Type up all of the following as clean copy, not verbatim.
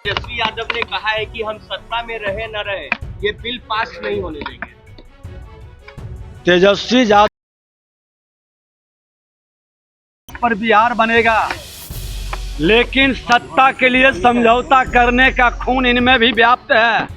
तेजस्वी यादव ने कहा है कि हम सत्ता में रहे न रहे ये बिल पास नहीं होने देंगे। तेजस्वी यादव पर बिहार बनेगा, लेकिन सत्ता के लिए समझौता करने का खून इनमें भी व्याप्त है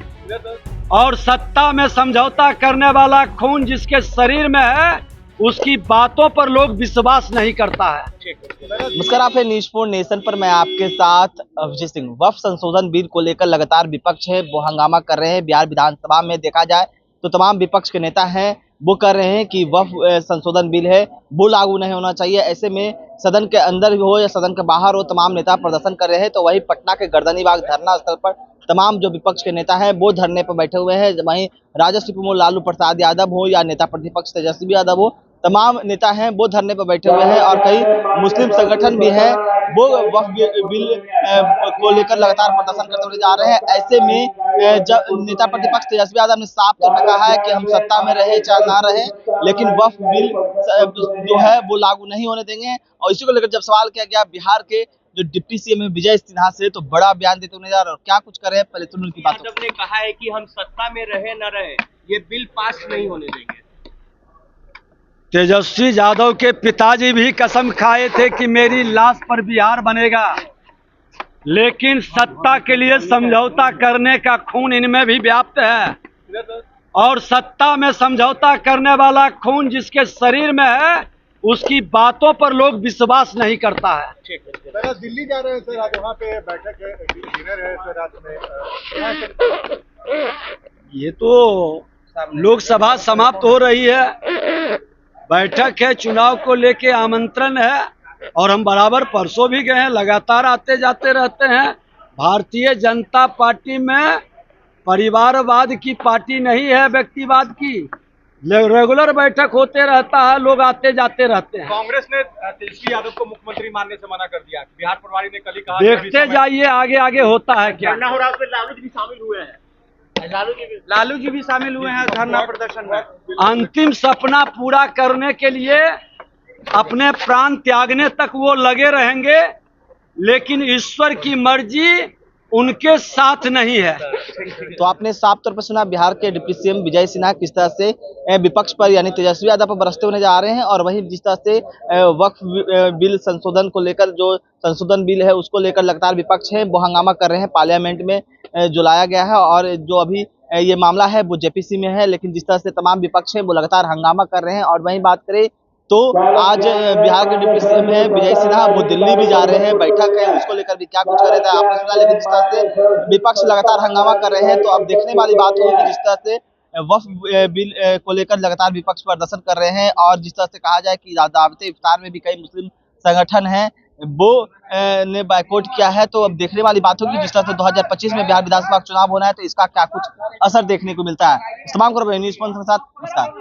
और सत्ता में समझौता करने वाला खून जिसके शरीर में है उसकी बातों पर लोग विश्वास नहीं करता है। नमस्कार, आप है न्यूज़ 4 नेशन पर। मैं आपके साथ अभिजीत सिंह। वक्फ संशोधन बिल को लेकर लगातार विपक्ष है वो हंगामा कर रहे हैं। बिहार विधानसभा में देखा जाए तो तमाम विपक्ष के नेता हैं वो कर रहे हैं कि वक्फ संशोधन बिल है वो लागू नहीं होना चाहिए। ऐसे में सदन के अंदर हो या सदन के बाहर हो तमाम नेता प्रदर्शन कर रहे हैं। तो वहीं पटना के गर्दनीबाग धरना स्थल पर तमाम जो विपक्ष के नेता हैं वो धरने पर बैठे हुए हैं। वहीं राजद सुप्रीमो लालू प्रसाद यादव हो या नेता प्रतिपक्ष तेजस्वी यादव हो, तमाम नेता हैं वो धरने पर बैठे हुए हैं और कई मुस्लिम संगठन भी हैं वो वक्फ बिल को लेकर लगातार प्रदर्शन करते हुए जा रहे हैं। ऐसे में जब नेता प्रतिपक्ष तेजस्वी यादव ने साफ तौर पर कहा है कि हम सत्ता में रहे चाहे ना रहे, लेकिन वक्फ बिल जो है वो लागू नहीं होने देंगे। और इसी को लेकर जब सवाल किया गया बिहार के जो डिप्टी सीएम है विजय सिन्हा से, तो बड़ा बयान देते हुए नजर आ रहे हैं। क्या कुछ कर रहे हैं, पहले सुन उनकी बात। यादव ने कहा है कि हम सत्ता में रहे न रहे ये बिल पास नहीं होने देंगे। तेजस्वी यादव के पिताजी भी कसम खाए थे कि मेरी लाश पर बिहार बनेगा, लेकिन सत्ता के लिए समझौता करने का खून इनमें भी व्याप्त है और सत्ता में समझौता करने वाला खून जिसके शरीर में है उसकी बातों पर लोग विश्वास नहीं करता है। सर दिल्ली जा रहे हैं सर, आज वहाँ पे बैठक है, डिनर है सर रात में। ये तो लोकसभा समाप्त हो रही है, बैठक है, चुनाव को लेके आमंत्रण है और हम बराबर परसों भी गए हैं, लगातार आते जाते रहते हैं। भारतीय जनता पार्टी में परिवारवाद की पार्टी नहीं है, व्यक्तिवाद की। रेगुलर बैठक होते रहता है, लोग आते जाते रहते हैं। कांग्रेस ने तेजस्वी यादव को मुख्यमंत्री मानने से मना कर दिया। बिहार प्रभारी ने कल ही कहा देखते जाइए आगे आगे होता है क्या। हो रहा है, लालू जी भी शामिल हुए हैं। लालू जी भी शामिल हुए हैं धरना प्रदर्शन में। अंतिम सपना पूरा करने के लिए अपने प्राण त्यागने तक वो लगे रहेंगे, लेकिन ईश्वर की मर्जी उनके साथ नहीं है। तो आपने साफ तौर पर सुना बिहार के डिप्टी सीएम विजय सिन्हा किस तरह से विपक्ष पर यानी तेजस्वी यादव पर बरसते हुए जा रहे हैं। और वहीं जिस तरह से वक्फ बिल संशोधन को लेकर जो संशोधन बिल है उसको लेकर लगातार विपक्ष है वो हंगामा कर रहे हैं। पार्लियामेंट में जो लाया गया है और जो अभी ये मामला है वो जेपीसी में है, लेकिन जिस तरह से तमाम विपक्ष है वो लगातार हंगामा कर रहे हैं। और वहीं बात करें तो आज बिहार के डिप्टी सीएम है विजय सिन्हा वो दिल्ली भी जा रहे हैं, बैठक है उसको लेकर भी क्या कुछ कर रहे थे आपने सुना। लेकिन जिस तरह से विपक्ष लगातार हंगामा कर रहे हैं तो अब देखने वाली बात होगी जिस तरह से वक्फ बिल को लेकर लगातार विपक्ष प्रदर्शन कर रहे हैं। और जिस तरह से कहा जाए कि दावत इफ्तार में भी कई मुस्लिम संगठन हैं वो ने बायकॉट किया है। तो अब देखने वाली बात होगी जिस तरह से 2025 में बिहार विधानसभा चुनाव होना है तो इसका क्या कुछ असर देखने को मिलता है। तमाम न्यूज़ 4 के साथ नमस्कार।